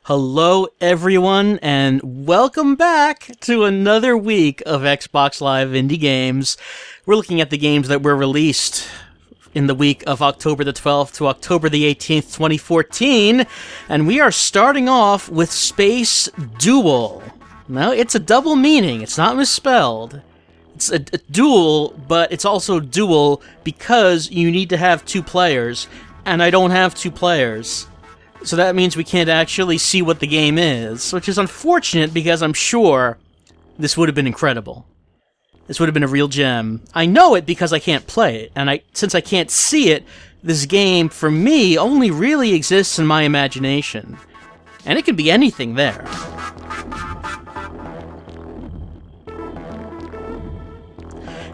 Hello, everyone, and welcome back to another week of Xbox Live Indie Games. We're looking at the games that were released in the week of October the 12th to October the 18th, 2014, and we are starting off with Space Duel. Now, it's a double meaning. It's not misspelled. It's a duel, but it's also dual because you need to have two players, and I don't have two players. So that means we can't actually see what the game is, which is unfortunate because I'm sure this would have been incredible. This would have been a real gem. I know it because I can't play it, and since I can't see it, this game, for me, only really exists in my imagination. And it could be anything there.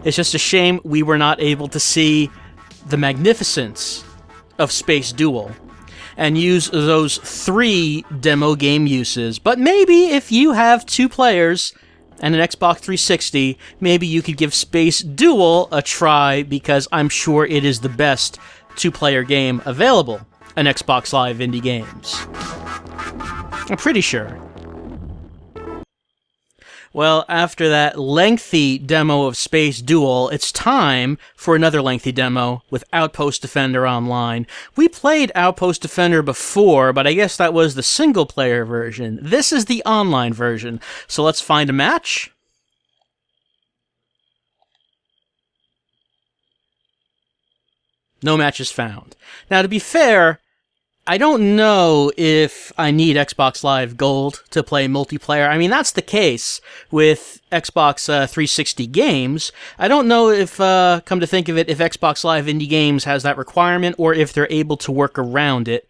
It's just a shame we were not able to see the magnificence of Space Duel and use those 3 demo game uses. But maybe if you have 2 players and an Xbox 360, maybe you could give Space Duel a try, because I'm sure it is the best 2-player game available on Xbox Live Indie Games. I'm pretty sure. Well, after that lengthy demo of Space Duel, it's time for another lengthy demo with Outpost Defender Online. We played Outpost Defender before, but I guess that was the single-player version. This is the online version, so let's find a match. No matches found. Now, to be fair, I don't know if I need Xbox Live Gold to play multiplayer. I mean, that's the case with Xbox 360 games. I don't know if, come to think of it, if Xbox Live Indie Games has that requirement or if they're able to work around it,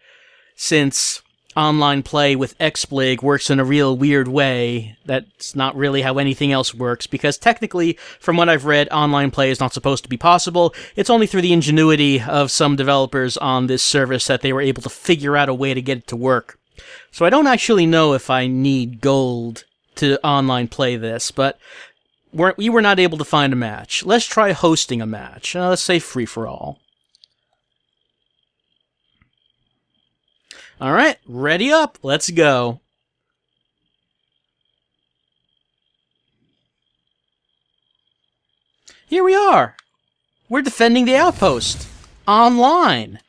since online play with XBlig works in a real weird way. That's not really how anything else works, because technically, from what I've read, online play is not supposed to be possible. It's only through the ingenuity of some developers on this service that they were able to figure out a way to get it to work. So I don't actually know if I need gold to online play this, but we were not able to find a match. Let's try hosting a match. Let's say free-for-all. Alright, ready up, let's go. Here we are. We're defending the Outpost. Online.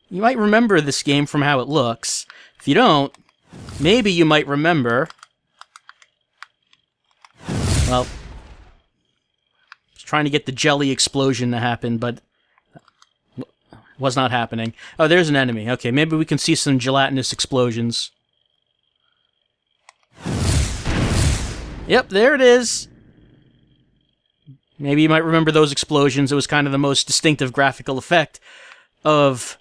You might remember this game from how it looks. If you don't, maybe you might remember... Well, I was trying to get the jelly explosion to happen, but... was not happening. Oh, there's an enemy. Okay, maybe we can see some gelatinous explosions. Yep, there it is. Maybe you might remember those explosions. It was kind of the most distinctive graphical effect of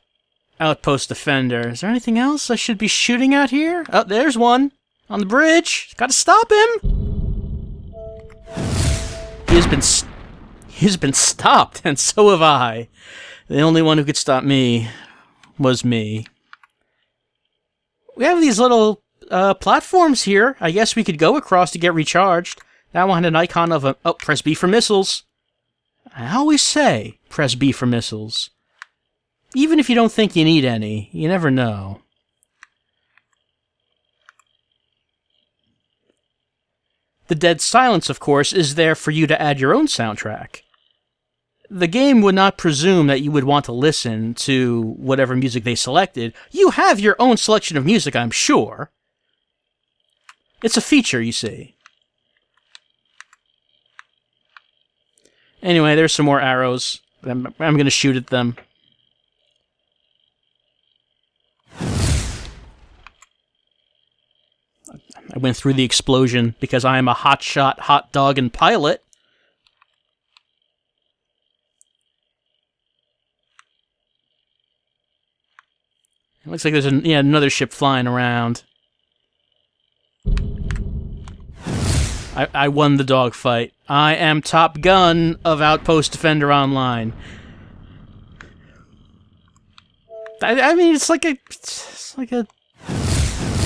Outpost Defender. Is there anything else I should be shooting at here? Oh, there's one. On the bridge. Gotta stop him! He's been stopped, and so have I. The only one who could stop me was me. We have these little platforms here. I guess we could go across to get recharged. That one had an icon of a... Oh, press B for missiles. I always say, press B for missiles. Even if you don't think you need any, you never know. The dead silence, of course, is there for you to add your own soundtrack. The game would not presume that you would want to listen to whatever music they selected. You have your own selection of music, I'm sure. It's a feature, you see. Anyway, there's some more arrows. I'm going to shoot at them. I went through the explosion because I am a hotshot, hot dog, and pilot. It looks like there's another ship flying around. I won the dogfight. I am Top Gun of Outpost Defender Online. I mean, it's like a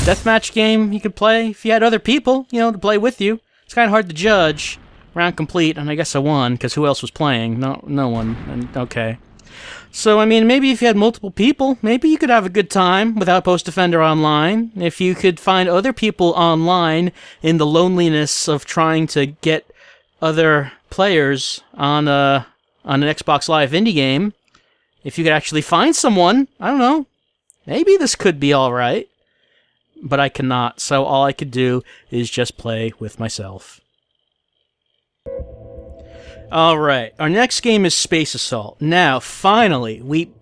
deathmatch game you could play if you had other people, to play with you. It's kind of hard to judge. Round complete, and I guess I won, because who else was playing? No one. And, okay. So, I mean, maybe if you had multiple people, maybe you could have a good time with Outpost Defender Online. If you could find other people online in the loneliness of trying to get other players on an Xbox Live indie game, if you could actually find someone, I don't know, maybe this could be alright. But I cannot, so all I could do is just play with myself. Alright, our next game is Space Assault. Now, finally, we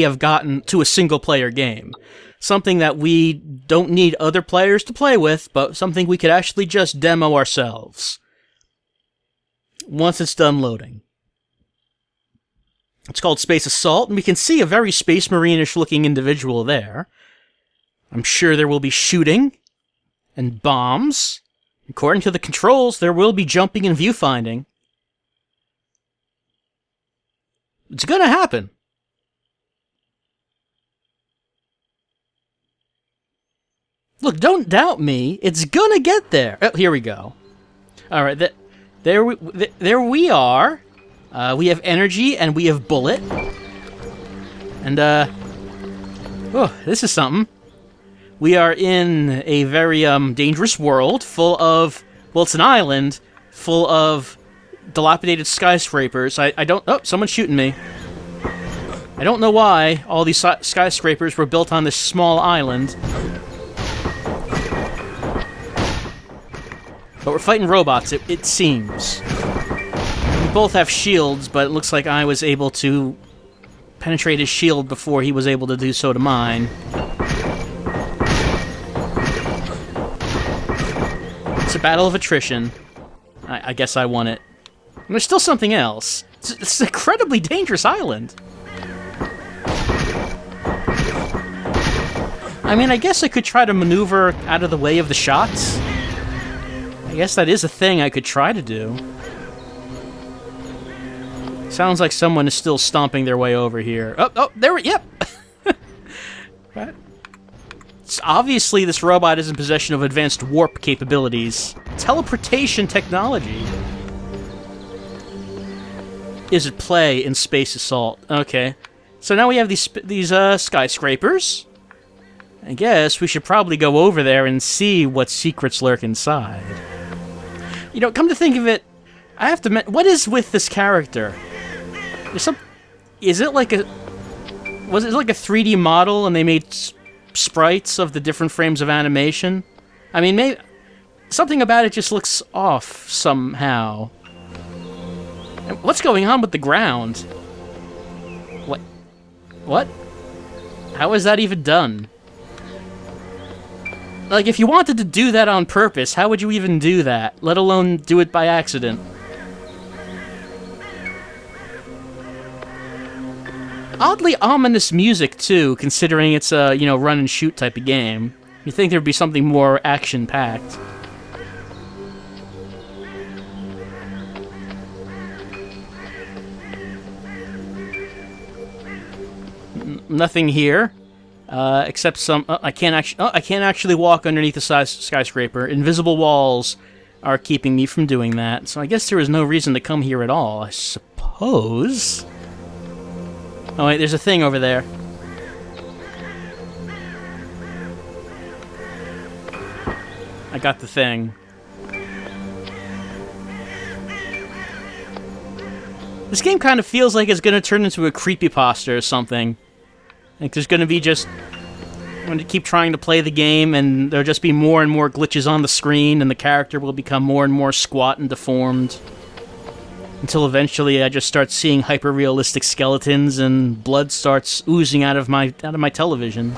have gotten to a single-player game. Something that we don't need other players to play with, but something we could actually just demo ourselves. Once it's done loading. It's called Space Assault, and we can see a very Space Marine-ish looking individual there. I'm sure there will be shooting and bombs. According to the controls, there will be jumping and viewfinding. It's gonna happen. Look, don't doubt me. It's gonna get there. Oh, here we go. All right, there we are. We have energy and we have bullet. And oh, this is something. We are in a very dangerous world full of, well, it's an island full of dilapidated skyscrapers. I don't... Oh, someone's shooting me. I don't know why all these skyscrapers were built on this small island. But we're fighting robots, it seems. We both have shields, but it looks like I was able to penetrate his shield before he was able to do so to mine. It's a battle of attrition. I guess I won it. And there's still something else. It's an incredibly dangerous island. I mean, I guess I could try to maneuver out of the way of the shots. I guess that is a thing I could try to do. Sounds like someone is still stomping their way over here. Oh, there we... Yep! Right. Obviously, this robot is in possession of advanced warp capabilities. Teleportation technology is at play in Space Assault. Okay. So now we have these skyscrapers. I guess we should probably go over there and see what secrets lurk inside. You know, come to think of it, I have to... What is with this character? Is it like a... Was it like a 3D model and they made sprites of the different frames of animation? I mean, maybe... Something about it just looks off somehow. What's going on with the ground? What? How is that even done? Like, if you wanted to do that on purpose, how would you even do that? Let alone do it by accident. Oddly ominous music, too, considering it's a, you know, run-and-shoot type of game. You'd think there'd be something more action-packed. Nothing here, except some... I can't actually walk underneath the skyscraper. Invisible walls are keeping me from doing that, so I guess there is no reason to come here at all, I suppose. Oh wait, there's a thing over there. I got the thing. This game kind of feels like it's gonna turn into a creepypasta or something. Like there's gonna be just... I'm gonna keep trying to play the game and there'll just be more and more glitches on the screen and the character will become more and more squat and deformed. Until eventually I just start seeing hyper-realistic skeletons and blood starts oozing out of my television.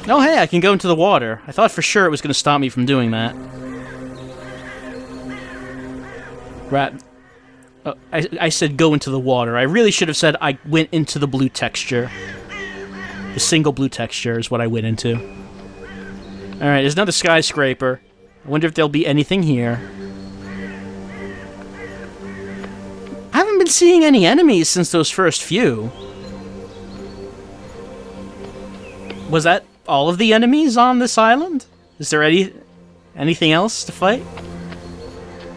Oh hey, I can go into the water. I thought for sure it was gonna stop me from doing that. Rat... Oh, I said go into the water. I really should have said I went into the blue texture. The single blue texture is what I went into. Alright, there's another skyscraper. I wonder if there'll be anything here. I haven't been seeing any enemies since those first few. Was that all of the enemies on this island? Is there anything else to fight?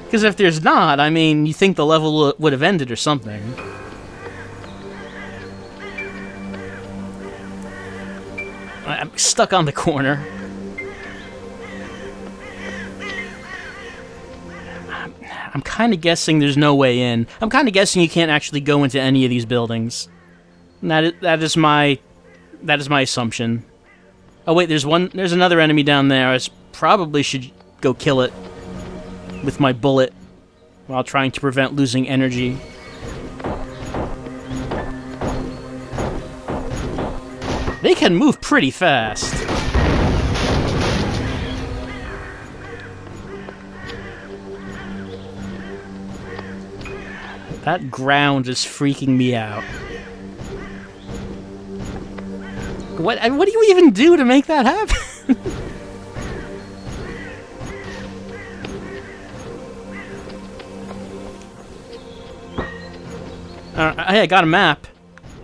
Because if there's not, I mean, you think the level would have ended or something. I'm stuck on the corner. I'm kind of guessing there's no way in. I'm kind of guessing you can't actually go into any of these buildings. That is my assumption. Oh wait, there's another enemy down there. I probably should go kill it with my bullet while trying to prevent losing energy. They can move pretty fast. That ground is freaking me out. What do you even do to make that happen? Hey, I got a map.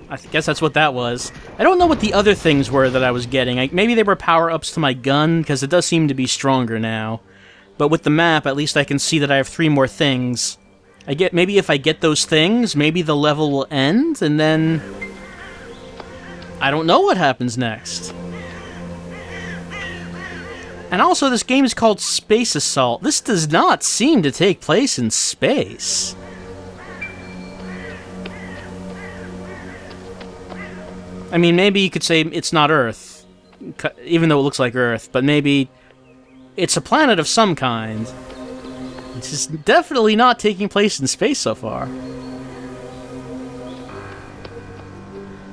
I guess that's what that was. I don't know what the other things were that I was getting. Maybe they were power-ups to my gun, because it does seem to be stronger now. But with the map, at least I can see that I have 3 more things. Maybe if I get those things, maybe the level will end, and then I don't know what happens next. And also, this game is called Space Assault. This does not seem to take place in space. I mean, maybe you could say it's not Earth, even though it looks like Earth, but maybe it's a planet of some kind. It's just definitely not taking place in space so far.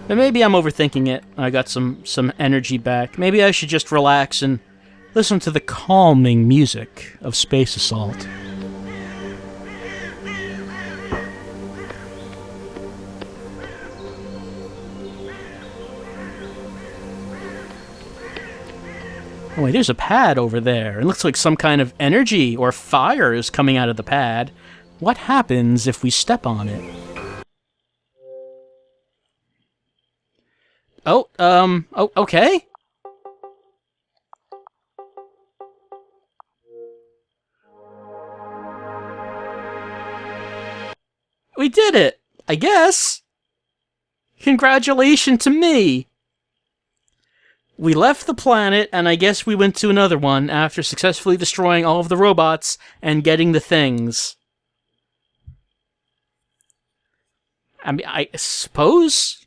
But maybe I'm overthinking it. I got some energy back. Maybe I should just relax and listen to the calming music of Space Assault. Oh wait, there's a pad over there. It looks like some kind of energy or fire is coming out of the pad. What happens if we step on it? Oh, okay. We did it, I guess. Congratulations to me. We left the planet, and I guess we went to another one after successfully destroying all of the robots and getting the things. I mean, I suppose?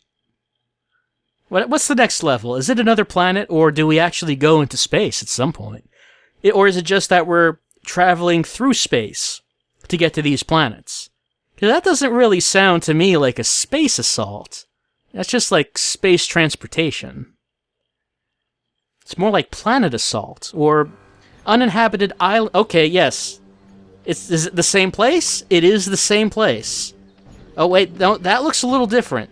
What's the next level? Is it another planet, or do we actually go into space at some point? Or is it just that we're traveling through space to get to these planets? Because that doesn't really sound to me like a space assault. That's just like space transportation. It's more like planet assault, or uninhabited island. Okay, yes. Is it the same place? It is the same place. Oh wait, no, that looks a little different.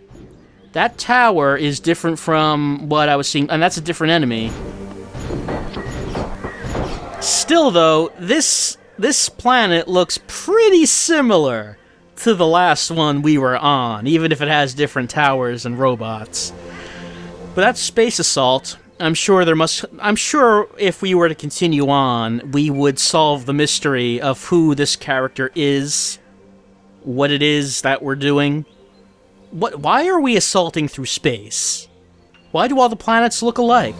That tower is different from what I was seeing, and that's a different enemy. Still though, this planet looks pretty similar to the last one we were on, even if it has different towers and robots. But that's Space Assault. I'm sure if we were to continue on, we would solve the mystery of who this character is, what it is that we're doing. Why are we assaulting through space? Why do all the planets look alike?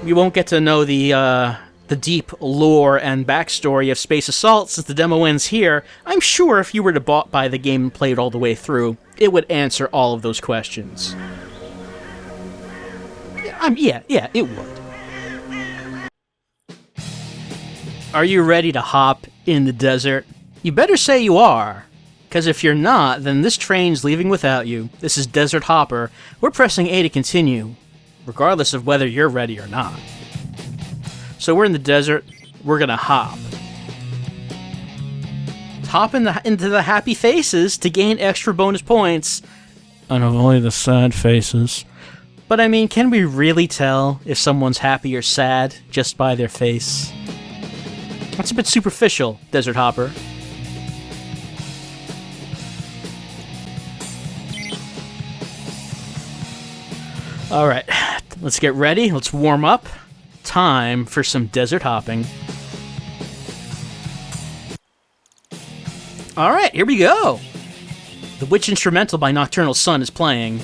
We won't get to know the deep lore and backstory of Space Assault since the demo ends here. I'm sure if you were to buy the game and play it all the way through, it would answer all of those questions. Yeah, it would. Are you ready to hop in the desert? You better say you are, because if you're not, then this train's leaving without you. This is Desert Hopper. We're pressing A to continue, regardless of whether you're ready or not. So we're in the desert. We're gonna hop. Hop into the happy faces to gain extra bonus points, and avoid the sad faces. But I mean, can we really tell if someone's happy or sad just by their face? That's a bit superficial, Desert Hopper. Alright, let's get ready, let's warm up. Time for some desert hopping. Alright, here we go! The Witch Instrumental by Nocturnal Sun is playing.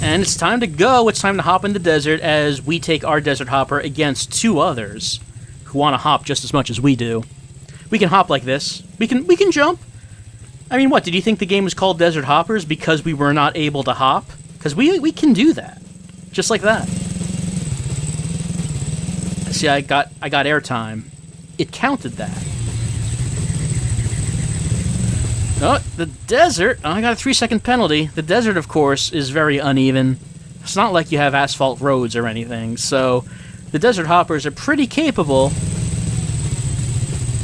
And it's time to go. It's time to hop in the desert as we take our desert hopper against 2 others who want to hop just as much as we do. We can hop like this. We can jump. I mean, what, did you think the game was called Desert Hoppers because we were not able to hop? Because we can do that. Just like that. See, I got airtime. It counted that. Oh, the desert. Oh, I got a 3-second penalty. The desert, of course, is very uneven. It's not like you have asphalt roads or anything, so the desert hoppers are pretty capable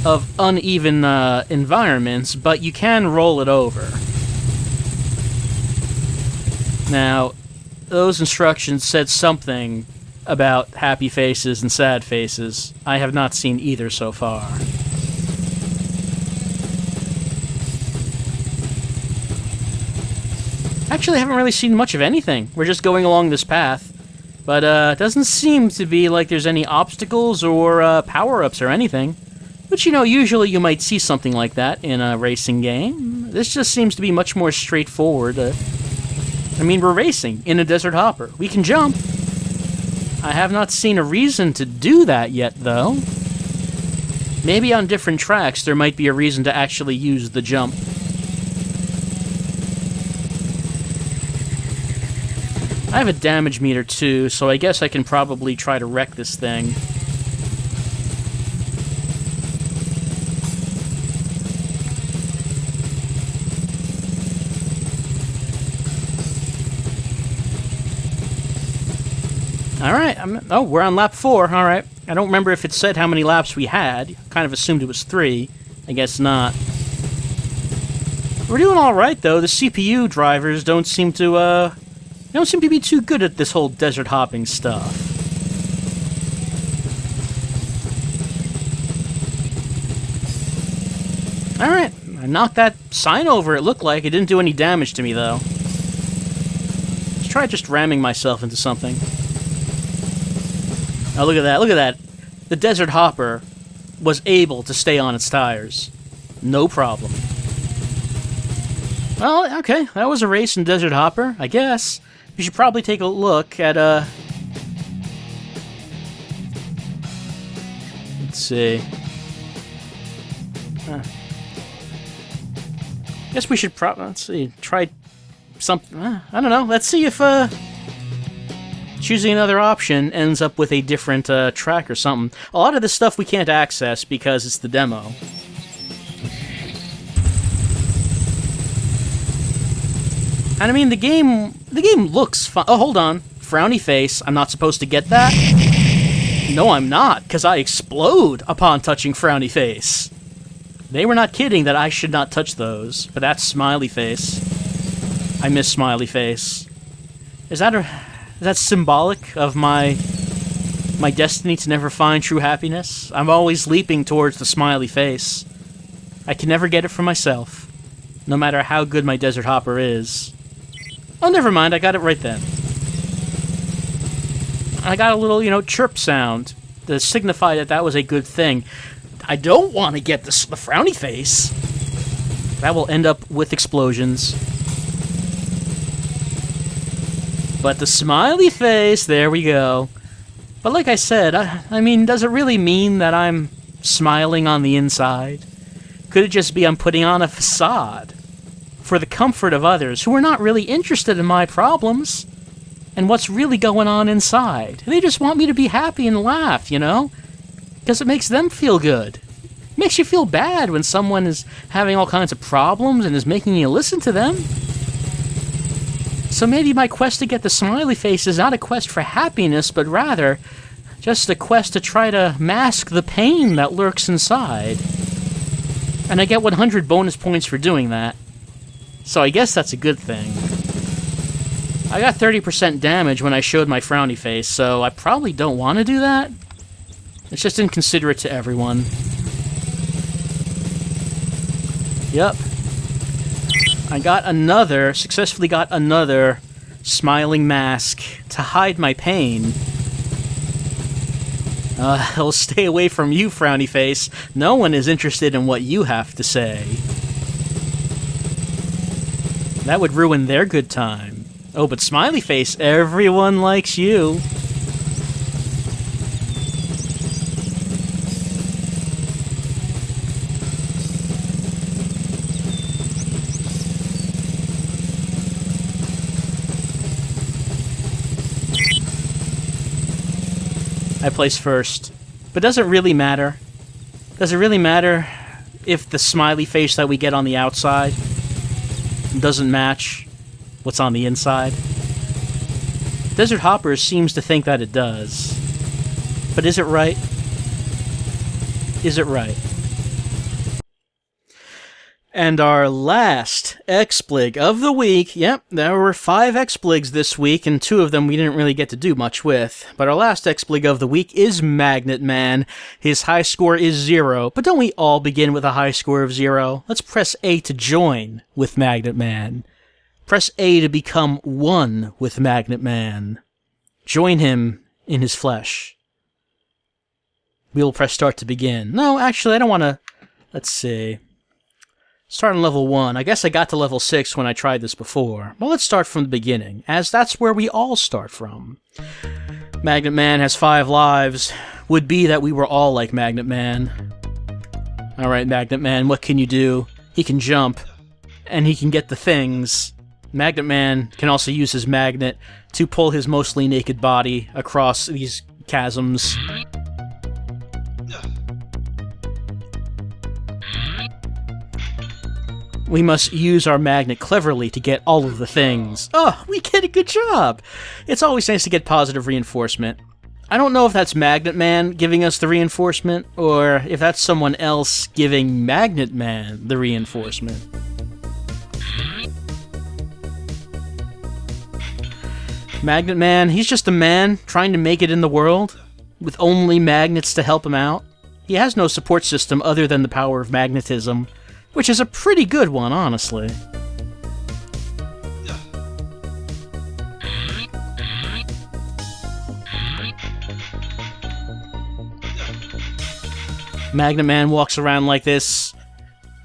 of uneven environments, but you can roll it over. Now, those instructions said something about happy faces and sad faces. I have not seen either so far. Actually, I haven't really seen much of anything. We're just going along this path. But it doesn't seem to be like there's any obstacles or power-ups or anything. But, you know, usually you might see something like that in a racing game. This just seems to be much more straightforward. I mean, we're racing in a desert hopper. We can jump. I have not seen a reason to do that yet, though. Maybe on different tracks there might be a reason to actually use the jump. I have a damage meter too, so I guess I can probably try to wreck this thing. Alright, oh, we're on lap 4, alright. I don't remember if it said how many laps we had. Kind of assumed it was 3. I guess not. We're doing alright, though. The CPU drivers don't seem to be too good at this whole desert hopping stuff. Alright, I knocked that sign over, it looked like. It didn't do any damage to me, though. Let's try just ramming myself into something. Oh, look at that, look at that. The desert hopper was able to stay on its tires. No problem. Well, okay, that was a race in Desert Hopper, I guess. You should probably take a look at, let's see. Guess we should let's see, try something, I don't know, let's see if, choosing another option ends up with a different, track or something. A lot of this stuff we can't access because it's the demo. And I mean, the game looks fun. Oh, hold on. Frowny face. I'm not supposed to get that? No, I'm not, because I explode upon touching frowny face. They were not kidding that I should not touch those, but that's smiley face. I miss smiley face. Is that symbolic of my destiny to never find true happiness? I'm always leaping towards the smiley face. I can never get it for myself, no matter how good my desert hopper is. Oh, never mind, I got it right then. I got a little, chirp sound to signify that that was a good thing. I don't want to get the frowny face. That will end up with explosions. But the smiley face, there we go. But like I said, I mean, does it really mean that I'm smiling on the inside? Could it just be I'm putting on a facade for the comfort of others who are not really interested in my problems and what's really going on inside? They just want me to be happy and laugh, because it makes them feel good. It makes you feel bad when someone is having all kinds of problems and is making you listen to them. So maybe my quest to get the smiley face is not a quest for happiness, but rather just a quest to try to mask the pain that lurks inside. And I get 100 bonus points for doing that. So I guess that's a good thing. I got 30% damage when I showed my frowny face, so I probably don't want to do that. It's just inconsiderate to everyone. Yep. I successfully got another smiling mask to hide my pain. I'll stay away from you, frowny face. No one is interested in what you have to say. That would ruin their good time. Oh, but Smiley Face, everyone likes you. I place first. But does it really matter? Does it really matter if the smiley face that we get on the outside doesn't match what's on the inside? Desert Hoppers seems to think that it does. But is it right? Is it right? And our last X-Blig of the week, yep, there were 5 X-Bligs this week, and 2 of them we didn't really get to do much with. But our last X-Blig of the week is Magnet Man. His high score is 0, but don't we all begin with a high score of 0? Let's press A to join with Magnet Man. Press A to become one with Magnet Man. Join him in his flesh. We will press start to begin. No, actually, I don't want to... Let's see... Start on level 1. I guess I got to level 6 when I tried this before. Well, let's start from the beginning, as that's where we all start from. Magnet Man has 5 lives. Would be that we were all like Magnet Man. Alright, Magnet Man, what can you do? He can jump, and he can get the things. Magnet Man can also use his magnet to pull his mostly naked body across these chasms. We must use our magnet cleverly to get all of the things. Oh, we did a good job! It's always nice to get positive reinforcement. I don't know if that's Magnet Man giving us the reinforcement, or if that's someone else giving Magnet Man the reinforcement. Magnet Man, he's just a man trying to make it in the world, with only magnets to help him out. He has no support system other than the power of magnetism, which is a pretty good one, honestly. Magnet Man walks around like this,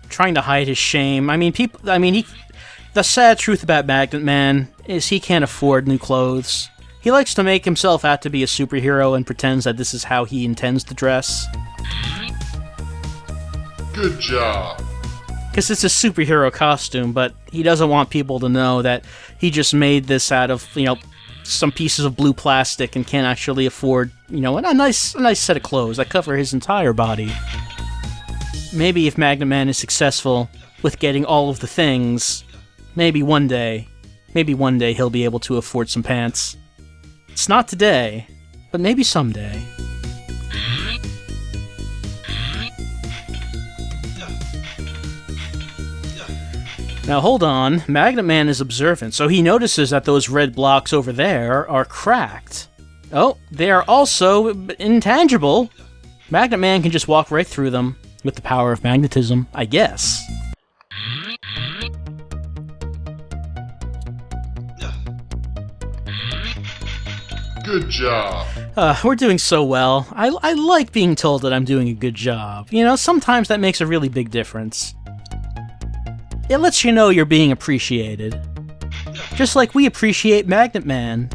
trying to hide his shame. The sad truth about Magnet Man is he can't afford new clothes. He likes to make himself out to be a superhero and pretends that this is how he intends to dress. Good job. Because it's a superhero costume, but he doesn't want people to know that he just made this out of, some pieces of blue plastic and can't actually afford, a nice set of clothes that cover his entire body. Maybe if Magnet Man is successful with getting all of the things, maybe one day he'll be able to afford some pants. It's not today, but maybe someday. Now hold on, Magnet Man is observant, so he notices that those red blocks over there are cracked. Oh, they are also intangible. Magnet Man can just walk right through them with the power of magnetism, I guess. Good job. We're doing so well. I like being told that I'm doing a good job. Sometimes that makes a really big difference. It lets you know you're being appreciated. Just like we appreciate Magnet Man.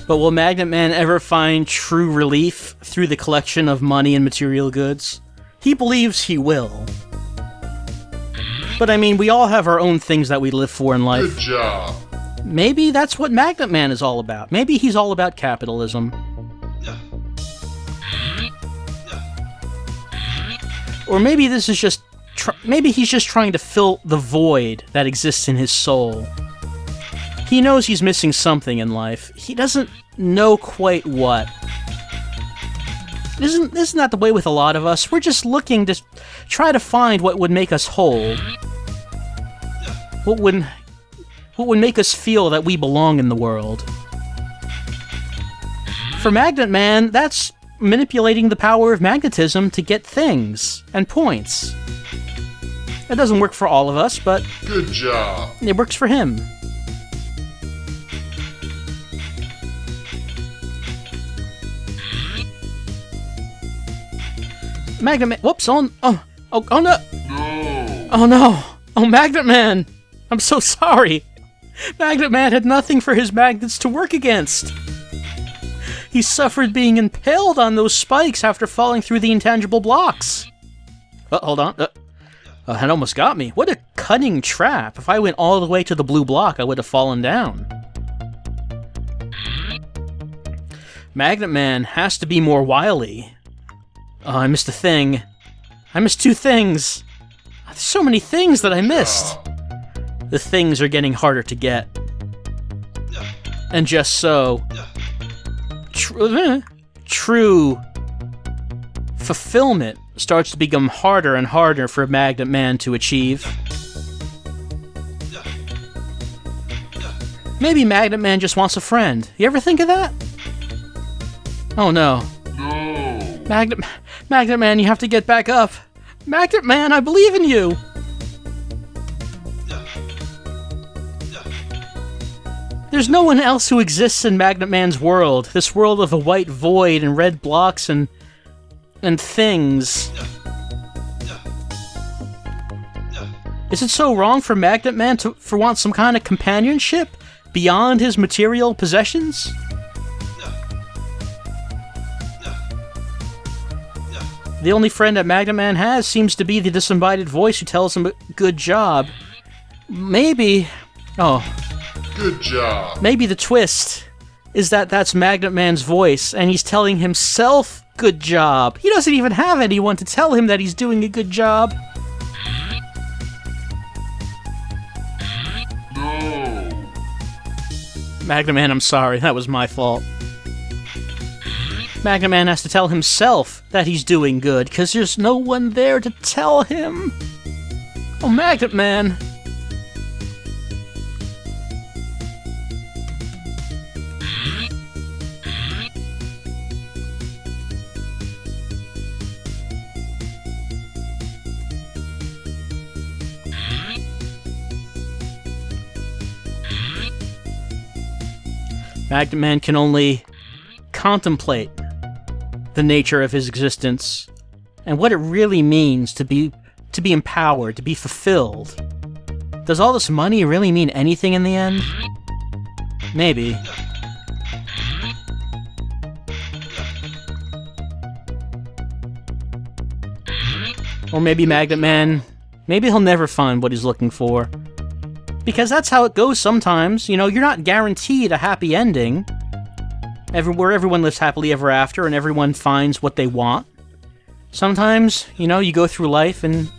But will Magnet Man ever find true relief through the collection of money and material goods? He believes he will. But we all have our own things that we live for in life. Good job. Maybe that's what Magnet Man is all about. Maybe he's all about capitalism. Or maybe this is just... maybe he's just trying to fill the void that exists in his soul. He knows he's missing something in life. He doesn't know quite what. Isn't that the way with a lot of us? We're just looking to try to find what would make us whole. What would make us feel that we belong in the world. For Magnet Man, that's manipulating the power of magnetism to get things and points. It doesn't work for all of us, but Good job. it works for him. Magnet Man. Whoops! Oh no! No. Oh no! Oh, Magnet Man! I'm so sorry! Magnet Man had nothing for his magnets to work against! He suffered being impaled on those spikes after falling through the intangible blocks! Hold on. That almost got me. What a cunning trap! If I went all the way to the blue block, I would have fallen down. Magnet Man has to be more wily. Oh, I missed a thing. I missed 2 things! There's so many things that I missed! The things are getting harder to get. And just so... True fulfillment starts to become harder and harder for Magnet Man to achieve. Maybe Magnet Man just wants a friend. You ever think of that? Oh no. No. Magnet Man, you have to get back up. Magnet Man, I believe in you! There's no one else who exists in Magnet Man's world. This world of a white void and red blocks and things. Is it so wrong for Magnet Man to want some kind of companionship beyond his material possessions? The only friend that Magnet Man has seems to be the disembodied voice who tells him good job. Maybe... Oh. Good job. Maybe the twist is that that's Magnet Man's voice, and he's telling himself good job. He doesn't even have anyone to tell him that he's doing a good job. No. Magnet Man, I'm sorry. That was my fault. Magnet Man has to tell himself that he's doing good, because there's no one there to tell him. Oh, Magnet Man. Magnet Man can only contemplate the nature of his existence and what it really means to be empowered, to be fulfilled. Does all this money really mean anything in the end? Maybe. Or maybe Magnet Man, maybe he'll never find what he's looking for. Because that's how it goes sometimes. You know, you're not guaranteed a happy ending. Where everyone lives happily ever after and everyone finds what they want. Sometimes, you know, you go through life and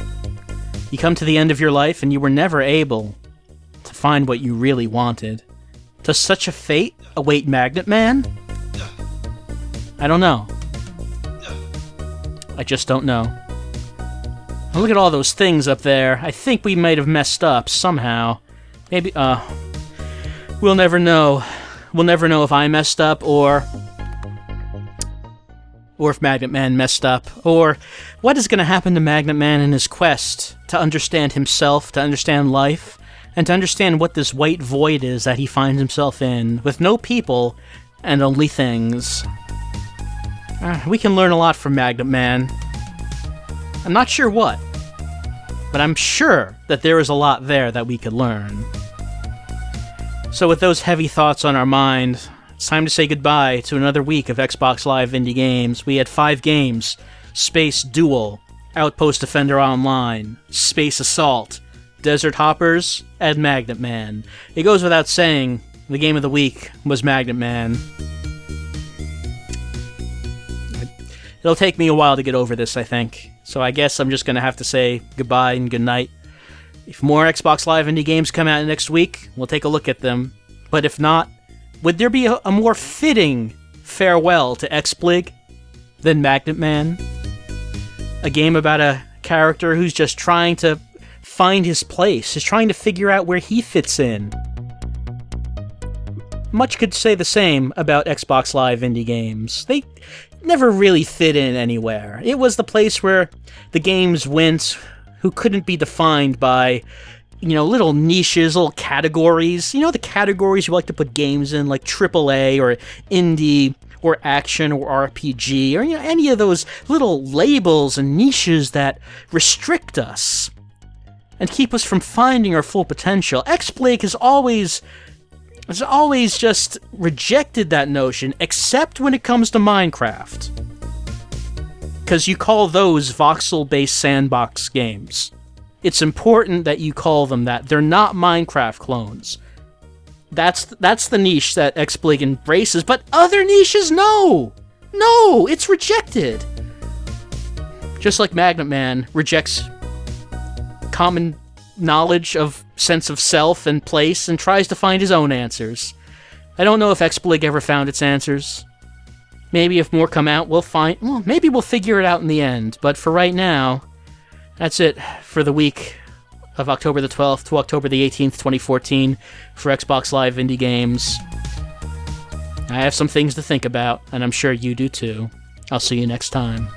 you come to the end of your life and you were never able to find what you really wanted. Does such a fate await Magnet Man? I don't know. I just don't know. Look at all those things up there. I think we might have messed up somehow. Maybe, we'll never know. We'll never know if I messed up or if Magnet Man messed up, or what is going to happen to Magnet Man in his quest to understand himself, to understand life, and to understand what this white void is that he finds himself in, with no people and only things. We can learn a lot from Magnet Man. I'm not sure what, but I'm sure that there is a lot there that we could learn. So with those heavy thoughts on our mind, it's time to say goodbye to another week of Xbox Live Indie Games. We had 5 games: Space Duel, Outpost Defender Online, Space Assault, Desert Hoppers, and Magnet Man. It goes without saying, the game of the week was Magnet Man. It'll take me a while to get over this, I think. So I guess I'm just going to have to say goodbye and goodnight. If more Xbox Live Indie games come out next week, we'll take a look at them. But if not, would there be a more fitting farewell to X-Blig than Magnet Man? A game about a character who's just trying to find his place, is trying to figure out where he fits in. much could say the same about Xbox Live indie games. They never really fit in anywhere. It was the place where the games went who couldn't be defined by, little niches, little categories. The categories you like to put games in, like AAA or indie or action or RPG, or any of those little labels and niches that restrict us and keep us from finding our full potential. XBLAKE has always just rejected that notion, except when it comes to Minecraft. Because you call those voxel-based sandbox games. It's important that you call them that. They're not Minecraft clones. That's the niche that XBLAKE embraces, but other niches, no! No, it's rejected! Just like Magnet Man rejects common knowledge of sense of self and place and tries to find his own answers. I don't know if XBLAKE ever found its answers. Maybe if more come out, maybe we'll figure it out in the end. But for right now, that's it for the week of October the 12th to October the 18th, 2014 for Xbox Live Indie Games. I have some things to think about, and I'm sure you do too. I'll see you next time.